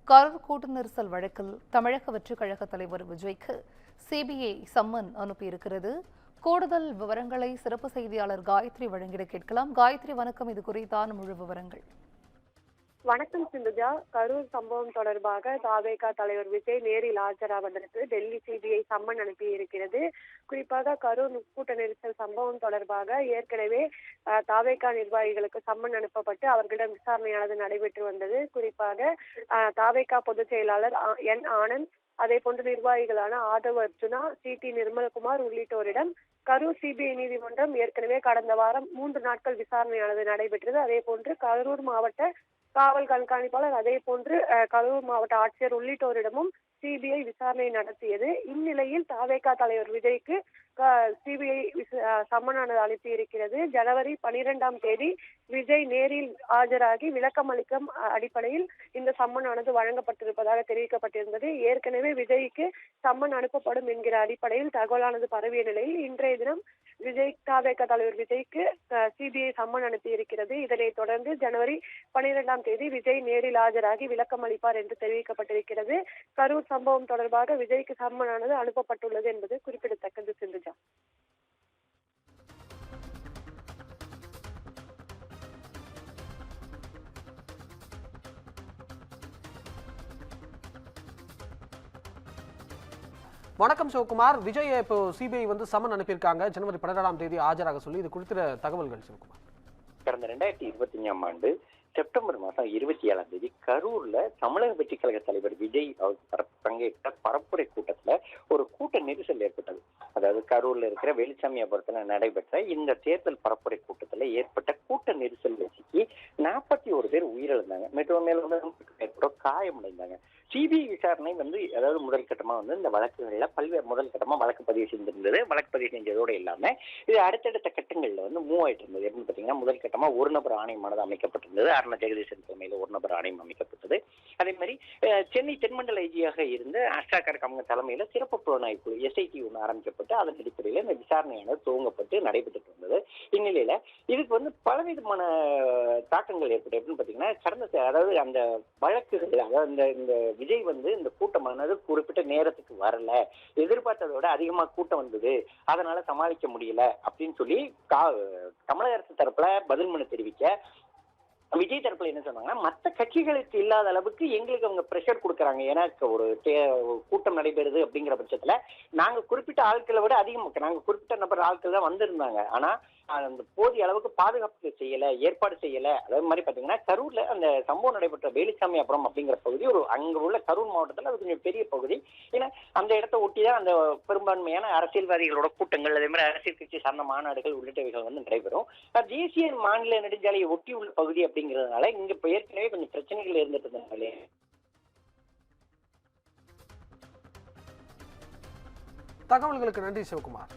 கரூர் கூட்ட நெரிசல் வழக்கில் தமிழக வெற்றிக் கழக தலைவர் விஜய்க்கு சிபிஐ சம்மன் அனுப்பியிருக்கிறது. கூடுதல் விவரங்களை சிறப்பு செய்தியாளர் காயத்ரி வழங்கிட கேட்கலாம். காயத்ரி, வணக்கம். இது குறித்தான முழு விவரங்கள். வணக்கம் சிந்துஜா. கரூர் சம்பவம் தொடர்பாக தாவேகா தலைவர் விஜய் நேரில் ஆஜராவதற்கு டெல்லி சிபிஐ சம்மன் அனுப்பி இருக்கிறது. குறிப்பாக கரூர் கூட்ட நெரிசல் சம்பவம் தொடர்பாக ஏற்கனவே தாவேகா நிர்வாகிகளுக்கு சம்மன் அனுப்பப்பட்டு அவர்களிடம் விசாரணையானது நடைபெற்று வந்தது. குறிப்பாக தாவேகா பொதுச் செயலாளர் என் ஆனந்த், அதே போன்று நிர்வாகிகளான ஆதவ் அர்ஜுனா, சி.டி. நிர்மல்குமார் உள்ளிட்டோரிடம் கரூர் சிபிஐ நீதிமன்றம் ஏற்கனவே கடந்த வாரம் 3 நாட்கள் விசாரணையானது நடைபெற்றது. அதே போன்று கரூர் மாவட்ட காவல் கண்காணிப்பாளர், அதே போன்று கரூர் மாவட்ட ஆட்சியர் உள்ளிட்டோரிடமும் சிபிஐ விசாரணை நடத்தியது. இந்நிலையில் தாவேகா தலைவர் விஜய்க்கு சிபிஐ சம்மனானது அனுப்பி இருக்கிறது. ஜனவரி 12ஆம் தேதி விஜய் நேரில் ஆஜராகி விளக்கம் அளிக்கும் அடிப்படையில் இந்த சம்மனானது வழங்கப்பட்டிருப்பதாக தெரிவிக்கப்பட்டிருந்தது. ஏற்கனவே விஜய்க்கு சம்மன் அனுப்பப்படும் என்கிற அடிப்படையில் தகவலானது பரவிய நிலையில் இன்றைய தினம் தாவேகா தலைவர் விஜய்க்கு சிபிஐ சம்மன் அனுப்பி இருக்கிறது. இதனைத் தொடர்ந்து ஜனவரி 12ஆம் தேதி விஜய் நேரில் ஆஜராகி விளக்கம் அளிப்பார் என்று தெரிவிக்கப்பட்டிருக்கிறது. கரூர் சம்பவம் தொடர்பாக விஜய்க்கு சம்மனானது அனுப்பப்பட்டுள்ளது என்பது குறிப்பிடத்தக்கது. சிந்துஜா. வணக்கம் சிவகுமார். விஜய் இப்போ சிபிஐ சம்மன் அனுப்பியிருக்காங்க, ஜனவரி 12ஆம் தேதி ஆஜராக சொல்லி. இது குறித்த தகவல்கள் சிவகுமார். கடந்த 2025ஆம் ஆண்டு செப்டம்பர் மாதம் 27ஆம் தேதி கரூர்ல தமிழக வெற்றிக் கழக தலைவர் விஜய் பங்கேற்ற பரப்புரை கூட்டத்துல ஒரு கூட்ட நெரிசல் ஏற்பட்டது. அதாவது கரூர்ல இருக்கிற வெளிச்சாமியாபுரத்துல நடைபெற்ற இந்த தேர்தல் பரப்புரை கூட்டத்துல ஏற்பட்ட கூட்ட நெரிசல் சிக்கி 41 பேர் உயிரிழந்தாங்க. மேற்பட்ட காயமடைந்தாங்க. சிபிஐ விசாரணை அதாவது முதல் கட்டமா இந்த வழக்குகள்ல பல்வேறு முதல் கட்டமா வழக்கு பதிவு செஞ்சிருந்தது. வழக்கு பதிவு செஞ்சதோடு இல்லாம இது அடுத்தடுத்த கட்டங்கள்ல மூவ் ஆயிட்டு இருந்தது. எப்படின்னு பாத்தீங்கன்னா, முதல் கட்டமா ஒரு நபர் ஆணையமானது அமைக்கப்பட்டிருந்தது. அருணா ஜெகதீசன் தலைமையில ஒரு நபர் ஆணையம் அமைக்கப்பட்டது. அதே மாதிரி சென்னை தென்மண்டல ஐஜியாக இருந்த அஷ்டாகர் அவங்க தலைமையில சிறப்பு புலனாய்வு குழு SIT ஒன்று ஆரம்பிக்கப்பட்டு அதன் அடிப்படையில் இந்த விசாரணையானது துவங்கப்பட்டு நடைபெற்று இருந்தது. இந்நிலையில இதுக்கு பலவிதமான தாக்கங்கள் ஏற்பட்டு எப்படின்னு பாத்தீங்கன்னா, அதாவது அந்த வழக்குகள், அதாவது இந்த விஜய் இந்த கூட்டமானது குறிப்பிட்ட நேரத்துக்கு வரல, எதிர்பார்த்ததை விட அதிகமா கூட்டம் வந்தது, அதனால சமாளிக்க முடியல அப்படின்னு சொல்லி தமிழக அரசு தரப்புல பதில் மனு தெரிவிக்க, விஜய் தரப்புல என்ன சொன்னாங்கன்னா, மற்ற கட்சிகளுக்கு இல்லாத அளவுக்கு எங்களுக்கு அவங்க பிரஷர் கொடுக்குறாங்க. ஏன்னா ஒரு கூட்டம் நடைபெறுது அப்படிங்கிற பட்சத்துல நாங்க குறிப்பிட்ட ஆட்களை விட அதிகமாக நாங்க குறிப்பிட்ட நபர் ஆட்கள் தான் வந்திருந்தாங்க. ஆனா அந்த போதிய அளவுக்கு பாதுகாப்பு செய்யல, ஏற்பாடு செய்யல. அதே மாதிரி பாத்தீங்கன்னா, கரூர்ல அந்த சம்பவம் நடைபெற்ற வேலுச்சாமியாபுரம் அப்படிங்கிற பகுதி அங்க உள்ள கரூர் மாவட்டத்துல அது கொஞ்சம் பெரிய பகுதி. ஏன்னா அந்த இடத்தை ஒட்டிதான் அந்த பெரும்பான்மையான அரசியல்வாதிகளோட கூட்டங்கள், அதே மாதிரி அரசியல் கட்சி சார்ந்த மாநாடுகள் உள்ளிட்டவைகள் நடைபெறும். தேசிய மாநில நெடுஞ்சாலையை ஒட்டி உள்ள பகுதி அப்படிங்கிறதுனால இங்க ஏற்கனவே கொஞ்சம் பிரச்சனைகள் இருந்துட்டு இருந்தாலே. தகவல்களுக்கு நன்றி சிவகுமார்.